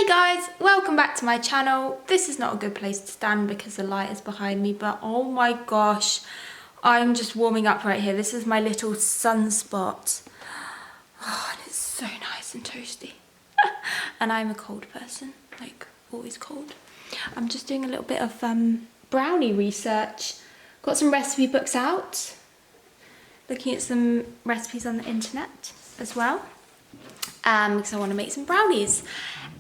Hey guys, welcome back to my channel. This is not a good place to stand because the light is behind me, but oh my gosh, I'm just warming up right here. This is my little sunspot. Oh, and it's so nice and toasty. And I'm a cold person, like always cold. I'm just doing a little bit of brownie research. Got some recipe books out. Looking at some recipes on the internet as well. Because I want to make some brownies.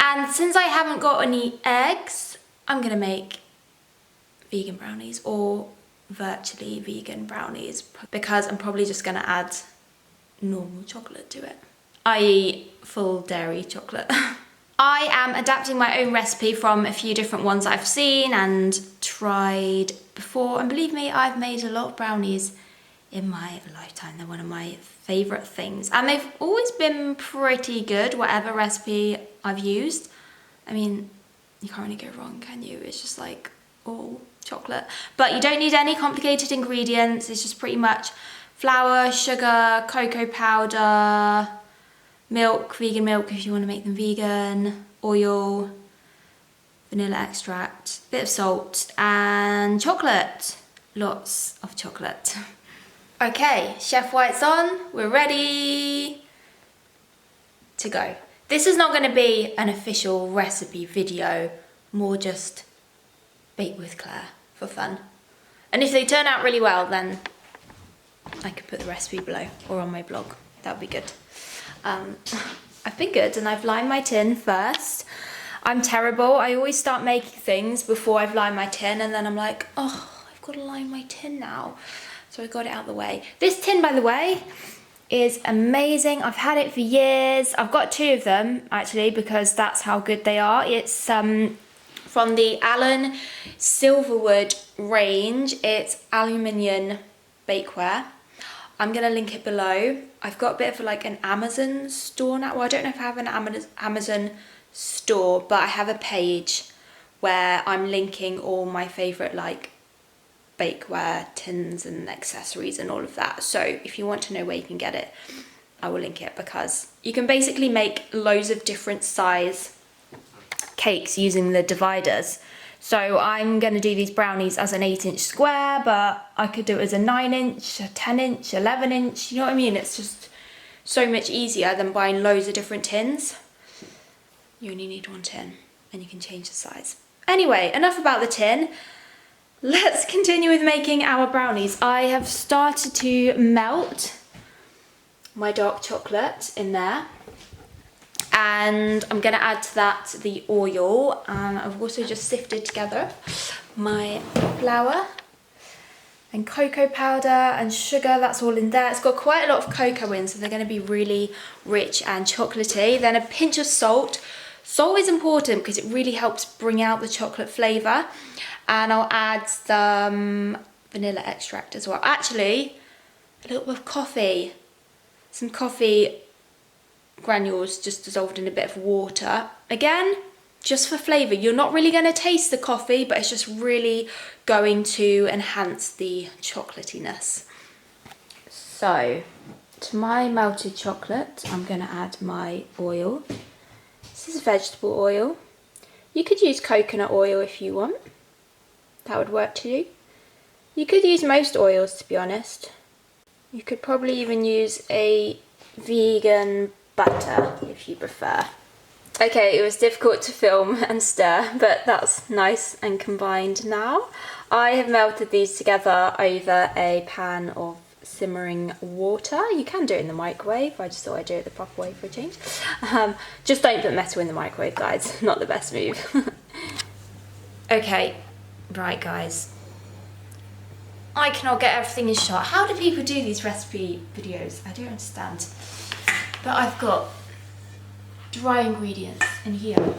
And since I haven't got any eggs, I'm going to make vegan brownies or virtually vegan brownies because I'm probably just going to add normal chocolate to it, i.e. full dairy chocolate. I am adapting my own recipe from a few different ones that I've seen and tried before, and believe me, I've made a lot of brownies in my lifetime. They're one of my favourite things, and they've always been pretty good, whatever recipe I've used. I mean, you can't really go wrong, can you? It's just like all chocolate. But you don't need any complicated ingredients. It's just pretty much flour, sugar, cocoa powder, milk, vegan milk if you want to make them vegan, oil, vanilla extract, bit of salt, and chocolate. Lots of chocolate. Okay, Chef White's on, we're ready to go. This is not going to be an official recipe video, more just bake with Claire for fun. And if they turn out really well, then I could put the recipe below or on my blog. That would be good. I've been good and I've lined my tin first. I'm terrible. I always start making things before I've lined my tin and then I'm like, oh, I've got to line my tin now. So I got it out of the way. This tin, by the way, is amazing. I've had it for years. I've got two of them, actually, because that's how good they are. It's from the Allen Silverwood range. It's aluminium bakeware. I'm going to link it below. I've got a bit of like an Amazon store now. Well, I don't know if I have an Amazon store, but I have a page where I'm linking all my favourite like bakeware tins and accessories and all of that. So if you want to know where you can get it, I will link it, because you can basically make loads of different size cakes using the dividers. So I'm going to do these brownies as an 8-inch square, but I could do it as a 9-inch, a 10-inch, 11-inch, you know what I mean? It's just so much easier than buying loads of different tins. You only need one tin and you can change the size. Anyway, enough about the tin. Let's continue with making our brownies. I have started to melt my dark chocolate in there, and I'm going to add to that the oil, and I've also just sifted together my flour and cocoa powder and sugar. That's all in there. It's got quite a lot of cocoa in, so they're going to be really rich and chocolatey. Then a pinch of salt. Salt is important because it really helps bring out the chocolate flavour. And I'll add some vanilla extract as well. Actually, a little bit of coffee. Some coffee granules just dissolved in a bit of water. Again, just for flavour. You're not really going to taste the coffee, but it's just really going to enhance the chocolatiness. So, to my melted chocolate, I'm going to add my oil. This is vegetable oil. You could use coconut oil if you want. That would work too. You could use most oils, to be honest. You could probably even use a vegan butter if you prefer. Okay, it was difficult to film and stir, but that's nice and combined now. I have melted these together over a pan of simmering water. You can do it in the microwave. I just thought I'd do it the proper way for a change. Just don't put metal in the microwave, guys. Not the best move. Okay. Right, guys, I cannot get everything in shot. How do people do these recipe videos? I don't understand. But I've got dry ingredients in here.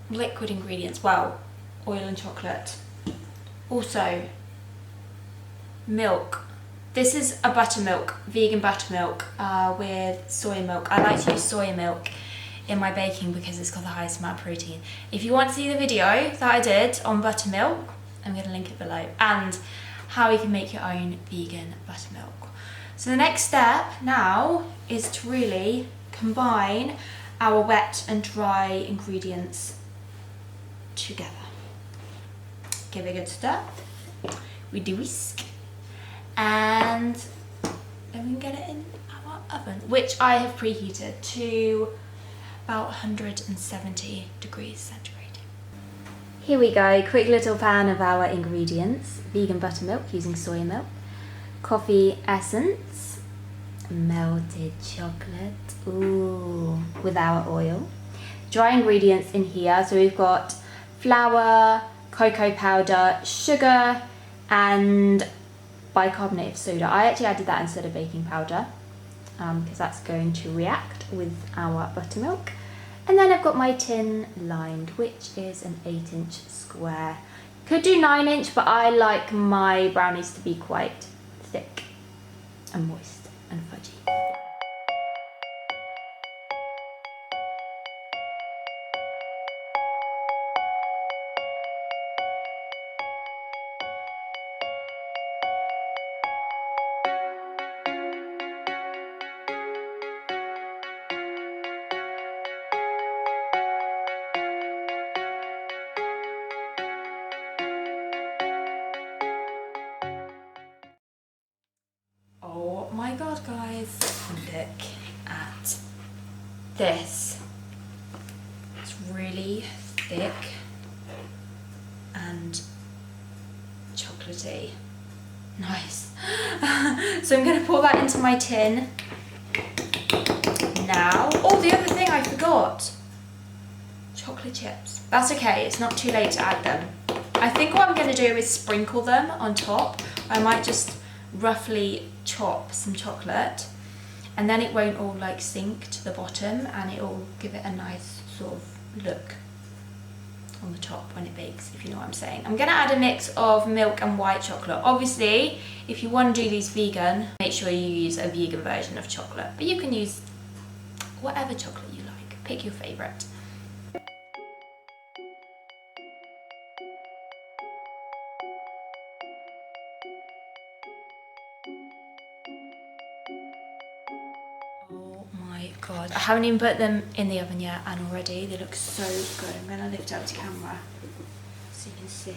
Liquid ingredients, well, oil and chocolate. Also, milk. This is a buttermilk, vegan buttermilk with soy milk. I like to use soy milk in my baking because it's got the highest amount of protein. If you want to see the video that I did on buttermilk, I'm going to link it below, and how you can make your own vegan buttermilk. So the next step now is to really combine our wet and dry ingredients together. Give it a good stir with the whisk, and then we can get it in our oven, which I have preheated to about 170 degrees centigrade. Here we go, quick little pan of our ingredients. Vegan buttermilk using soy milk, coffee essence, melted chocolate, ooh, with our oil. Dry ingredients in here, so we've got flour, cocoa powder, sugar, and bicarbonate of soda. I actually added that instead of baking powder because that's going to react with our buttermilk. And then I've got my tin lined, which is an 8-inch square. Could do 9-inch, but I like my brownies to be quite thick and moist and fudgy. Oh my god, guys, look at this. It's really thick and chocolatey. Nice. So I'm going to pour that into my tin now. Oh, the other thing I forgot. Chocolate chips. That's okay, it's not too late to add them. I think what I'm going to do is sprinkle them on top. I might just roughly chop some chocolate, and then it won't all like sink to the bottom, and it will give it a nice sort of look on the top when it bakes, if you know what I'm saying. I'm going to add a mix of milk and white chocolate. Obviously, if you want to do these vegan, make sure you use a vegan version of chocolate, but you can use whatever chocolate you like. Pick your favourite. Oh my god, I haven't even put them in the oven yet, and already they look so good. I'm gonna lift up to camera so you can see.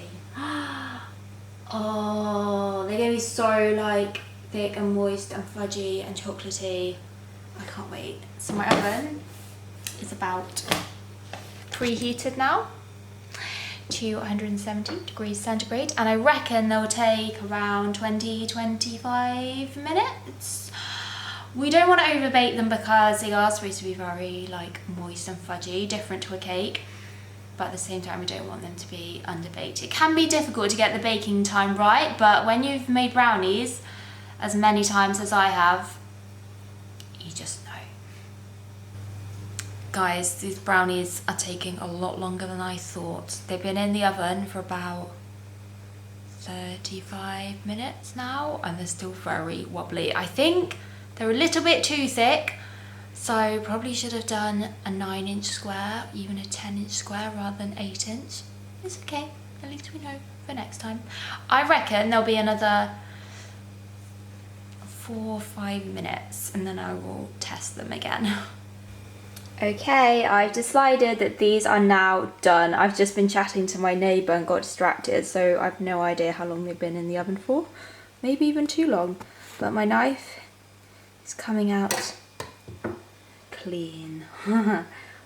Oh, they're gonna be so like thick and moist and fudgy and chocolatey. I can't wait. So my oven is about preheated now to 170 degrees centigrade, and I reckon they'll take around 20-25 minutes. We don't want to overbake them because they are supposed to be very like moist and fudgy, different to a cake, but at the same time we don't want them to be underbaked. It can be difficult to get the baking time right, but when you've made brownies as many times as I have, you just know. Guys, these brownies are taking a lot longer than I thought. They've been in the oven for about 35 minutes now, and they're still very wobbly. I think they're a little bit too thick, so probably should have done a 9-inch square, even a 10-inch square rather than 8-inch. It's okay, at least we know for next time. I reckon there'll be another 4 or 5 minutes, and then I will test them again. Okay, I've decided that these are now done. I've just been chatting to my neighbour and got distracted, so I've no idea how long they've been in the oven for. Maybe even too long. But my knife is coming out clean.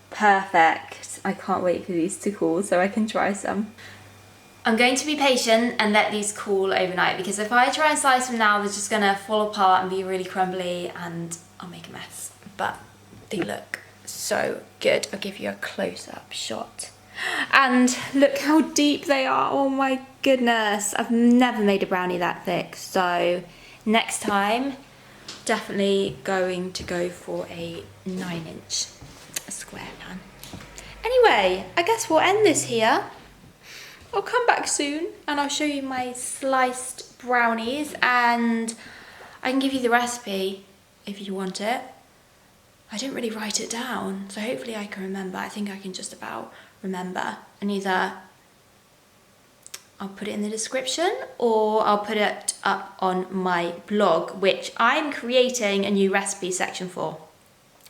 Perfect. I can't wait for these to cool so I can try some. I'm going to be patient and let these cool overnight, because if I try and slice them now, they're just going to fall apart and be really crumbly and I'll make a mess. But they look so good. I'll give you a close-up shot. And look how deep they are. Oh my goodness. I've never made a brownie that thick. So next time, definitely going to go for a 9-inch square pan. Anyway, I guess we'll end this here. I'll come back soon and I'll show you my sliced brownies, and I can give you the recipe if you want it. I didn't really write it down, so hopefully I can remember. I think I can just about remember, and either I'll put it in the description or I'll put it up on my blog, which I'm creating a new recipe section for.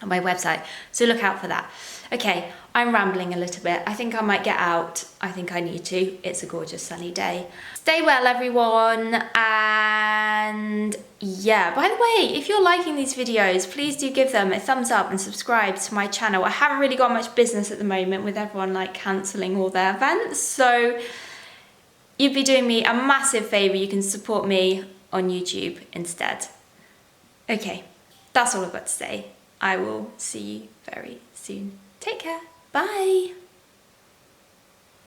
on my website. So look out for that. Okay, I'm rambling a little bit. I think I might get out. I think I need to. It's a gorgeous sunny day. Stay well, everyone. And yeah, by the way, if you're liking these videos, please do give them a thumbs up and subscribe to my channel. I haven't really got much business at the moment with everyone like cancelling all their events. So you'd be doing me a massive favour. You can support me on YouTube instead. Okay, that's all I've got to say. I will see you very soon. Take care. Bye.